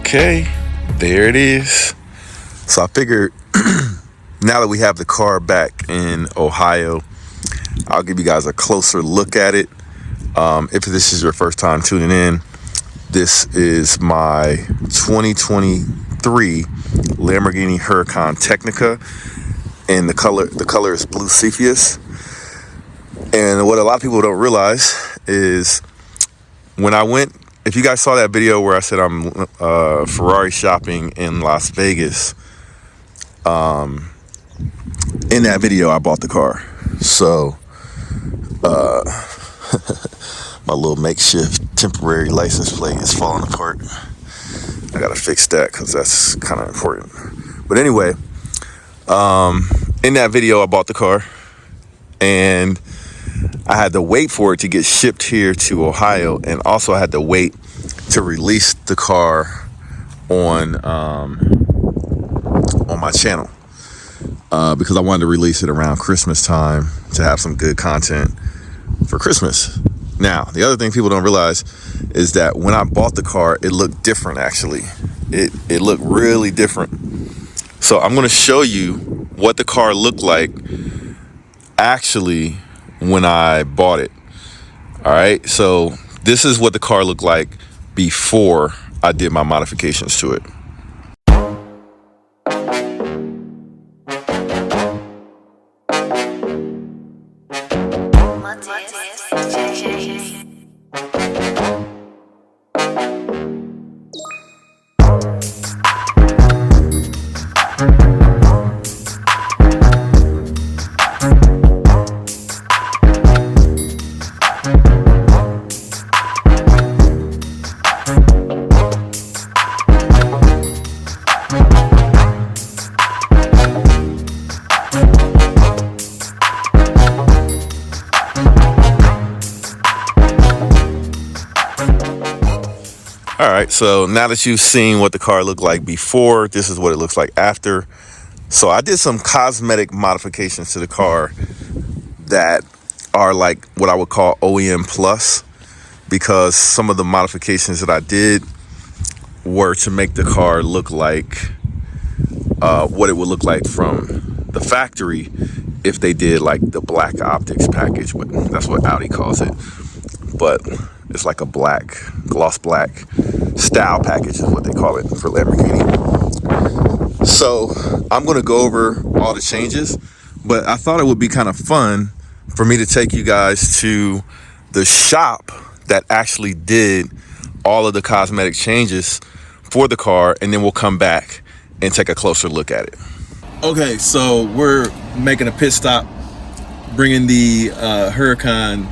Okay, there it is. So I figured now that we have the car back in Ohio, I'll give you guys a closer look at it. If this is your first time tuning in, this is my 2023 Lamborghini Huracan Technica, and the color is blue Cepheus. And what a lot of people don't realize is when I went, if you guys saw that video where I said I'm Ferrari shopping in Las Vegas, in that video I bought the car. So my little makeshift temporary license plate is falling apart. I gotta fix that because that's kind of important. But anyway, in that video I bought the car, and I had to wait for it to get shipped here to Ohio, and also I had to wait to release the car on my channel because I wanted to release it around Christmas time to have some good content for Christmas. Now, the other thing people don't realize is that when I bought the car, it looked different. Actually, it looked really different. So I'm going to show you what the car looked like actually when I bought it. All right, so this is what the car looked like before I did my modifications to it. All right, so now that you've seen what the car looked like before, this is what it looks like after. So I did some cosmetic modifications to the car that are like what I would call OEM plus, because some of the modifications that I did were to make the car look like what it would look like from the factory if they did like the black optics package. That's what Audi calls it, but it's like a black, gloss black style package is what they call it for Lamborghini. So I'm going to go over all the changes, but I thought it would be kind of fun for me to take you guys to the shop that actually did all of the cosmetic changes for the car, and then we'll come back and take a closer look at it. Okay, so we're making a pit stop, bringing the Huracan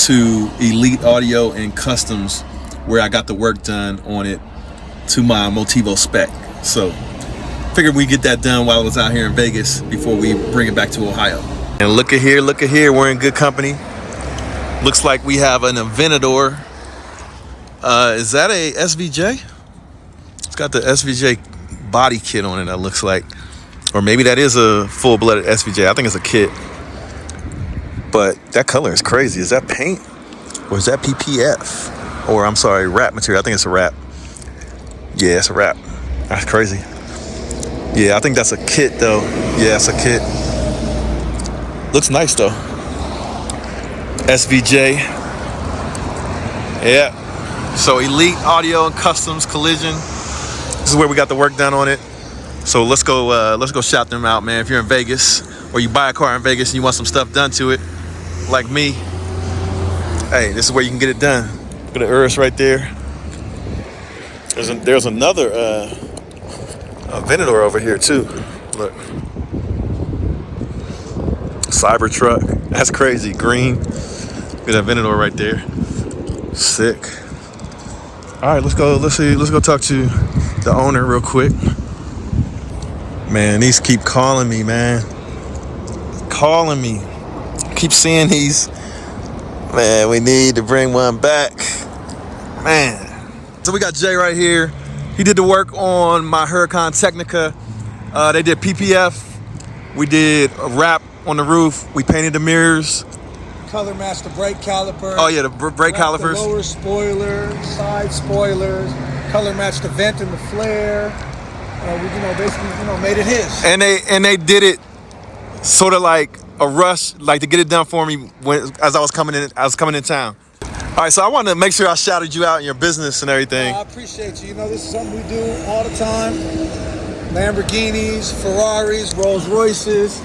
to Elite Audio and Customs, where I got the work done on it to my Motivo spec. So figured we get that done while I was out here in Vegas before we bring it back to Ohio. And look at here, we're in good company. Looks like we have an Aventador. Is that a SVJ? It's got the SVJ body kit on it, that looks like. Or maybe that is a full-blooded SVJ. I think it's a kit. But that color is crazy. Is that paint? Or is that PPF? Or I'm sorry, wrap material. I think it's a wrap. Yeah, it's a wrap. That's crazy. Yeah, I think that's a kit though. Yeah, it's a kit. Looks nice though. SVJ. Yeah. So Elite Audio and Customs Collision. This is where we got the work done on it. So let's go shout them out, man. If you're in Vegas or you buy a car in Vegas and you want some stuff done to it, like me, hey, this is where you can get it done. Look at the Urus right there. There's another Aventador over here too. Look, Cybertruck. That's crazy. Green. Look at that Aventador right there. Sick. All right, let's go. Let's go talk to the owner real quick. Man, these keep calling me, man. Calling me. Keep seeing these. Man, we need to bring one back. Man. So we got Jay right here. He did the work on my Huracan Technica. They did PPF. We did a wrap on the roof. We painted the mirrors. Color matched the brake caliper. Oh yeah, the brake calipers. The lower spoilers, side spoilers. color matched the vent and the flare. We, basically, made it his. And they did it sort of like a rush, like to get it done for me as I was coming in town. All right, so I wanted to make sure I shouted you out in your business and everything. I appreciate you. This is something we do all the time. Lamborghinis, Ferraris, Rolls Royces.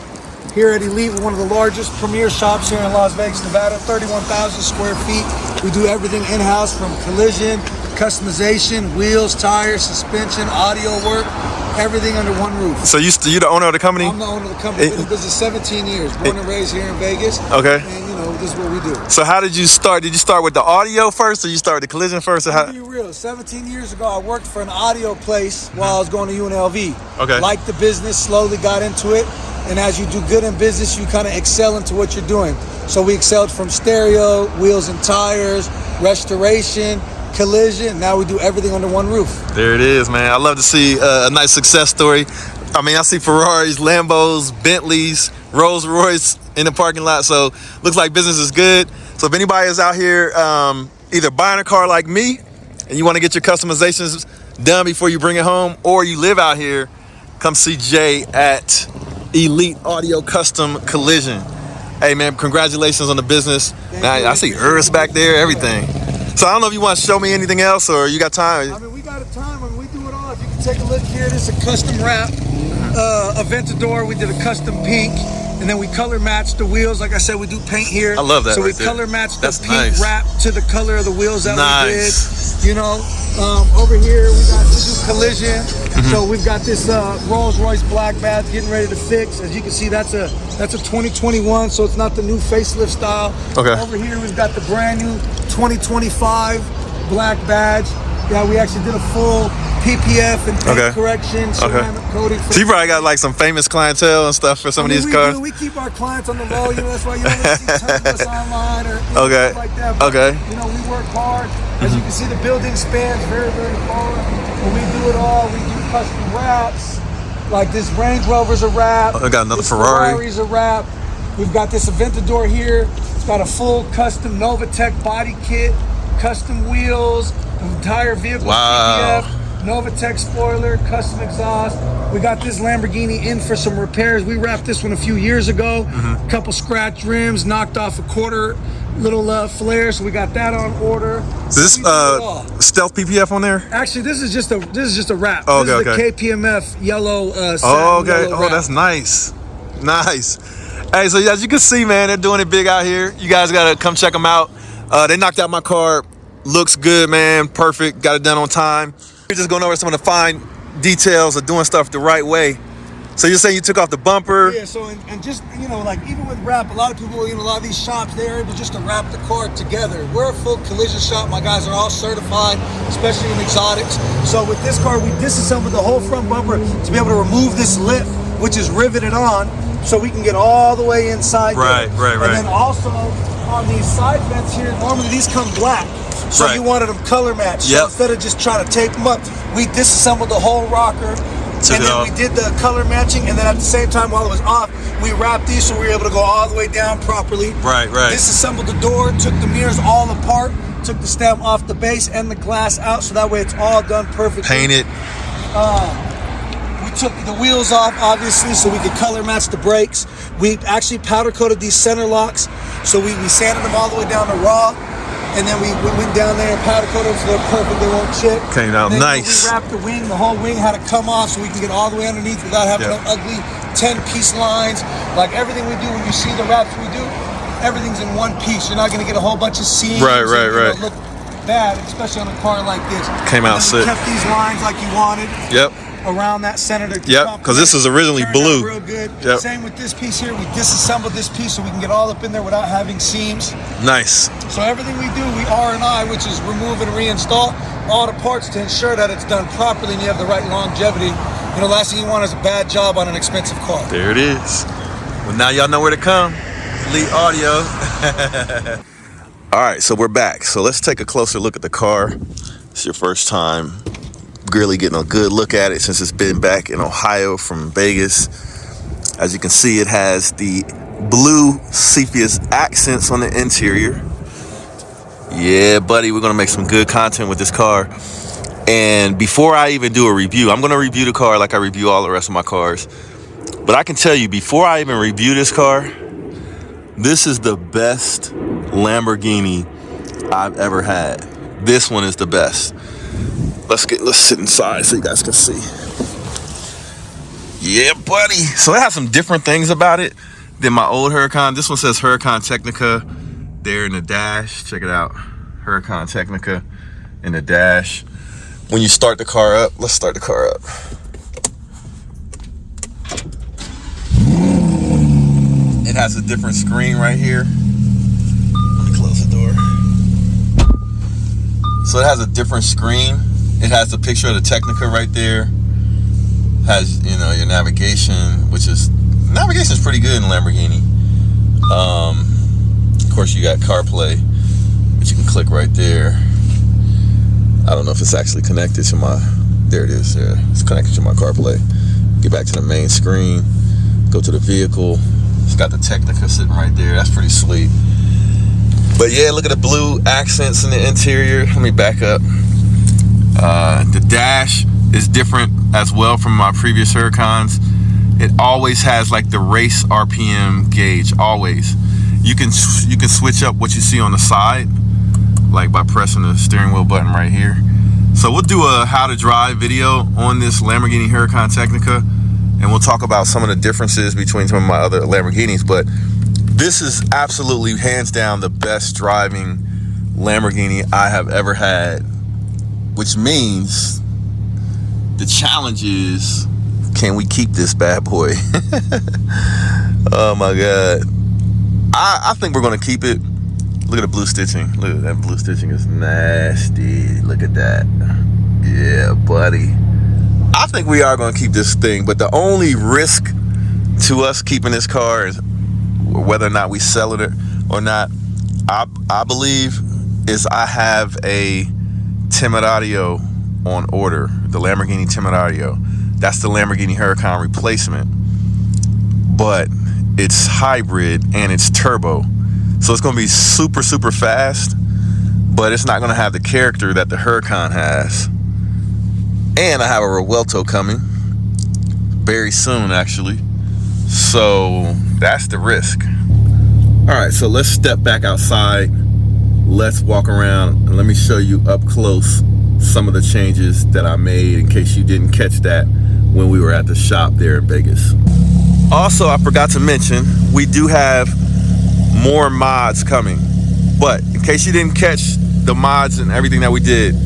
Here at Elite, we're one of the largest premier shops here in Las Vegas, Nevada, 31,000 square feet. We do everything in-house from collision, customization, wheels, tires, suspension, audio work, everything under one roof. So you're the owner of the company? I'm the owner of the company. Been in business 17 years, born and raised here in Vegas. Okay. And this is what we do. So how did you start? Did you start with the audio first, or you started the collision first? I'll be real. 17 years ago, I worked for an audio place while I was going to UNLV. Okay. Liked the business, slowly got into it. And as you do good in business, you kind of excel into what you're doing. So we excelled from stereo, wheels and tires, restoration, collision. Now we do everything under one roof. There it is, man. I love to see a nice success story. I mean, I see Ferraris, Lambos, Bentleys, Rolls Royce in the parking lot. So looks like business is good. So if anybody is out here either buying a car like me and you want to get your customizations done before you bring it home, or you live out here, come see Jay at Elite Audio Custom Collision. Hey man, congratulations on the business. Now, I see Urs back there, everything. So I don't know if you want to show me anything else, or you got time. I mean, we got a time. I mean, we do it all. If you can take a look here, this is a custom wrap. Aventador, we did a custom pink, and then we color matched the wheels. Like I said, we do paint here. I love that. So right we there. color matched the That's pink nice. wrap to the color of the wheels that Nice. we did. Over here we do collision. So we've got this Rolls Royce black badge getting ready to fix. As you can see, that's a 2021, so it's not the new facelift style. Okay. Over here we've got the brand new 2025 black badge. Yeah, we actually did a full PPF and paint correction, ceramic coating. So you probably got like some famous clientele and stuff for some of these cars. We keep our clients on the low, that's why you don't see tons of us online or Okay. stuff like that. But, we work hard. As you can see, the building spans very, very far. When we do it all, we do custom wraps. Like this Range Rover's a wrap. I got another this Ferrari. Ferrari's a wrap. We've got this Aventador here. It's got a full custom Novatech body kit, custom wheels, entire vehicle PPF, Novatech spoiler, custom exhaust. We got this Lamborghini in for some repairs. We wrapped this one a few years ago. A couple scratch rims, knocked off a quarter little flare, so we got that on order. Is this stealth PPF on there? Actually, this is just a wrap. Oh, this is the KPMF yellow satin yellow wrap. That's nice. Nice. Hey, so as you can see, man, they're doing it big out here. You guys gotta come check them out. They knocked out my car. Looks good, man. Perfect. Got it done on time. We're just going over some of the fine details of doing stuff the right way. So you're saying you took off the bumper? Yeah, so and just, like even with wrap, a lot of people, a lot of these shops, they're able just to wrap the car together. We're a full collision shop. My guys are all certified, especially in exotics. So with this car, we disassembled the whole front bumper to be able to remove this lip, which is riveted on, so we can get all the way inside Right. And then also on these side vents here, normally these come black. So you wanted them color matched. So instead of just trying to tape them up, we disassembled the whole rocker. And then we did the color matching, and then at the same time, while it was off, we wrapped these so we were able to go all the way down properly. Right. Disassembled the door, took the mirrors all apart, took the stem off the base and the glass out, so that way it's all done perfectly. Painted. We took the wheels off, obviously, so we could color match the brakes. We actually powder coated these center locks, so we sanded them all the way down to raw. And then we went down there and powder coated them so they're perfect, they won't chip. Came out nice. We wrapped the wing, the whole wing had to come off so we can get all the way underneath without having no ugly 10-piece lines. Like everything we do, when you see the wraps we do, everything's in one piece. You're not gonna get a whole bunch of seams. Right. Look bad, especially on a car like this. Came out sick. We kept these lines like you wanted. Around that center. Because this is originally blue. Real good. Same with this piece here. We disassembled this piece so we can get all up in there without having seams. Nice. So everything we do, we R&I, which is remove and reinstall all the parts to ensure that it's done properly and you have the right longevity. Last thing you want is a bad job on an expensive car. There it is. Well, now y'all know where to come. Elite Audio. All right, so we're back. So let's take a closer look at the car. It's your first time really getting a good look at it since it's been back in Ohio from Vegas. As you can see, it has the blue Cepheus accents on the interior. Yeah, buddy, we're gonna make some good content with this car. And before I even do a review, I'm going to review the car like I review all the rest of my cars. But I can tell you, before I even review this car, this is the best Lamborghini I've ever had. This one is the best. Let's sit inside so you guys can see. Yeah, buddy. So it has some different things about it than my old Huracan. This one says Huracan Technica there in the dash. Check it out. Huracan Technica in the dash. When you start the car up, let's start the car up. It has a different screen right here. Let me close the door. So it has a different screen. It has a picture of the Technica right there. Has, you know, your navigation, navigation is pretty good in Lamborghini. Of course, you got CarPlay, which you can click right there. I don't know if it's actually connected to there it is. Yeah, it's connected to my CarPlay. Get back to the main screen. Go to the vehicle. It's got the Technica sitting right there. That's pretty sweet. But yeah, look at the blue accents in the interior. Let me back up. The dash is different as well from my previous Huracans. It always has like the race RPM gauge. Always. You can switch up what you see on the side, like by pressing the steering wheel button right here. So we'll do a how to drive video on this Lamborghini Huracan Technica, and we'll talk about some of the differences between some of my other Lamborghinis. But this is absolutely hands down the best driving Lamborghini I have ever had, which means the challenge is, can we keep this bad boy? Oh my God. I think we're gonna keep it. Look at the blue stitching. Look at that blue stitching is nasty. Look at that. Yeah, buddy. I think we are gonna keep this thing, but the only risk to us keeping this car is whether or not we sell it or not. I believe is I have a Temerario on order, the Lamborghini Temerario. That's the Lamborghini Huracan replacement, but it's hybrid and it's turbo, so it's going to be super fast, but it's not going to have the character that the Huracan has. And I have a Revuelto coming very soon, actually, so that's the risk. All right, so let's step back outside. Let's walk around and let me show you up close some of the changes that I made, in case you didn't catch that when we were at the shop there in Vegas. Also, I forgot to mention, we do have more mods coming, but in case you didn't catch the mods and everything that we did,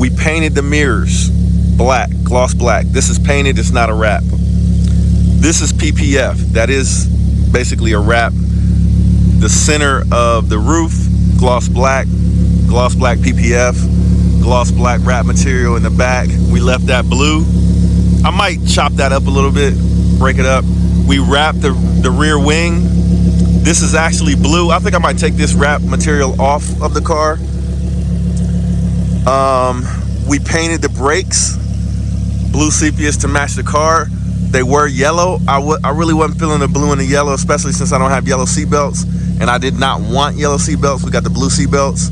we painted the mirrors black, gloss black. This is painted, it's not a wrap. This is PPF, that is basically a wrap. The center of the roof, gloss black PPF, gloss black wrap material in the back. We left that blue. I might chop that up a little bit, break it up. We wrapped the rear wing. This is actually blue. I think I might take this wrap material off of the car. We painted the brakes blue sepias to match the car. They were yellow. I really wasn't feeling the blue and the yellow, especially since I don't have yellow seat belts, and I did not want yellow seat belts. We got the blue seat belts.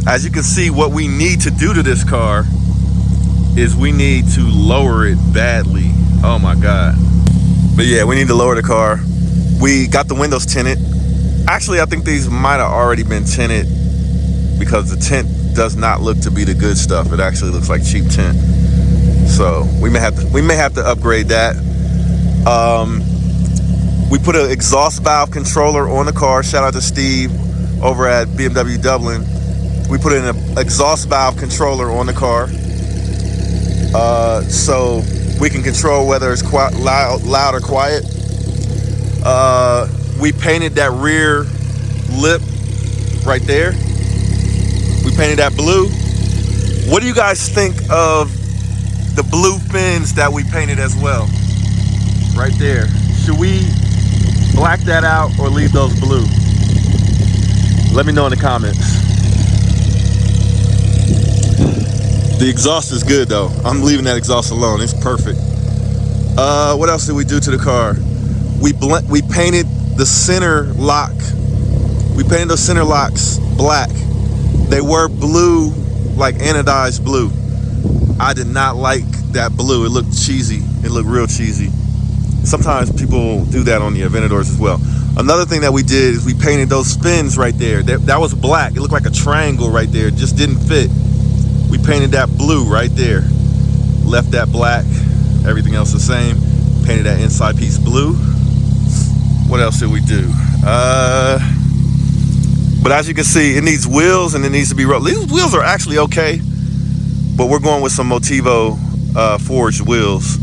As you can see, what we need to do to this car is we need to lower it badly. Oh my God. But yeah, we need to lower the car. We got the windows tinted. Actually, I think these might have already been tinted, because the tint does not look to be the good stuff. It actually looks like cheap tint. So we may have to upgrade that. We put an exhaust valve controller on the car. Shout out to Steve over at BMW Dublin. We put in an exhaust valve controller on the car, so we can control whether it's loud or quiet. We painted that rear lip right there. We painted that blue. What do you guys think of the blue fins that we painted as well? Right there. Should we black that out or leave those blue? Let me know in the comments. The exhaust is good though. I'm leaving that exhaust alone. It's perfect. What else did we do to the car? We painted the center lock. We painted those center locks black. They were blue like anodized blue. I did not like that blue. It looked cheesy. It looked real cheesy. Sometimes people do that on the Aventadors as well. Another thing that we did is we painted those fins right there. That was black. It looked like a triangle right there. It just didn't fit. We painted that blue right there. Left that black. Everything else the same. Painted that inside piece blue. What else did we do? But as you can see, it needs wheels and it needs to be rolled. These wheels are actually okay, but we're going with some Motivo forged wheels.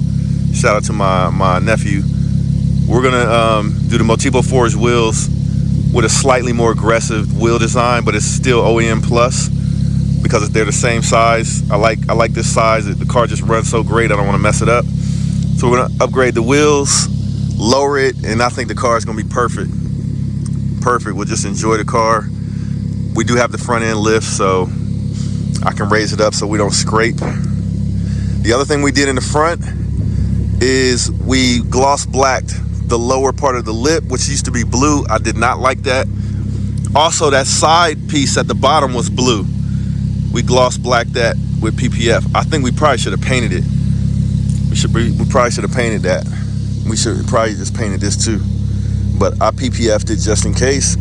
Shout out to my nephew. We're gonna do the Motivo forged wheels with a slightly more aggressive wheel design, but it's still OEM plus because they're the same size. I like this size. The car just runs so great. I don't want to mess it up. So we're gonna upgrade the wheels, lower it, and I think the car is gonna be perfect. Perfect. We'll just enjoy the car. We do have the front end lift, so I can raise it up so we don't scrape. The other thing we did in the front is we gloss blacked the lower part of the lip, which used to be blue. I did not like that. Also, that side piece at the bottom was blue. We gloss blacked that with PPF. I think we probably should have painted it. We probably should have painted that. We should probably just painted this too. But I PPF'd it just in case.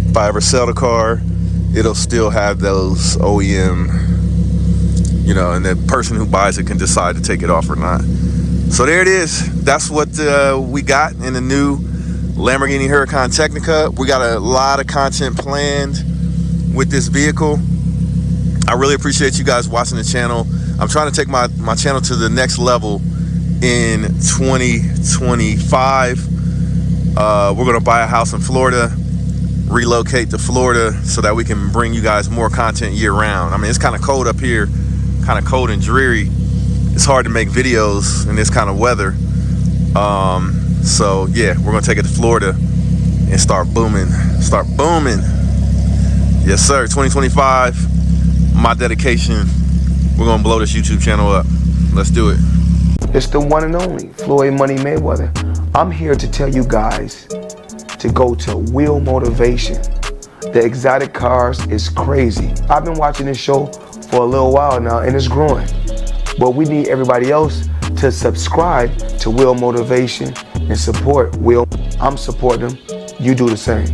If I ever sell the car, it'll still have those OEM, you know, and the person who buys it can decide to take it off or not. So there it is. That's what we got in the new Lamborghini Huracan Technica. We got a lot of content planned with this vehicle. I really appreciate you guys watching the channel. I'm trying to take my channel to the next level in 2025. We're gonna buy a house in Florida, relocate to Florida so that we can bring you guys more content year round. I mean, it's kind of cold up here, kind of cold and dreary. It's hard to make videos in this kind of weather. So yeah, we're gonna take it to Florida and start booming. Yes, sir. 2025, my dedication. We're gonna blow this YouTube channel up. Let's do it. It's the one and only Floyd Money Mayweather. I'm here to tell you guys to go to Wheel Motivation. The exotic cars is crazy. I've been watching this show for a little while now and it's growing. But we need everybody else to subscribe to Wheel Motivation and support Will. I'm supporting them. You do the same.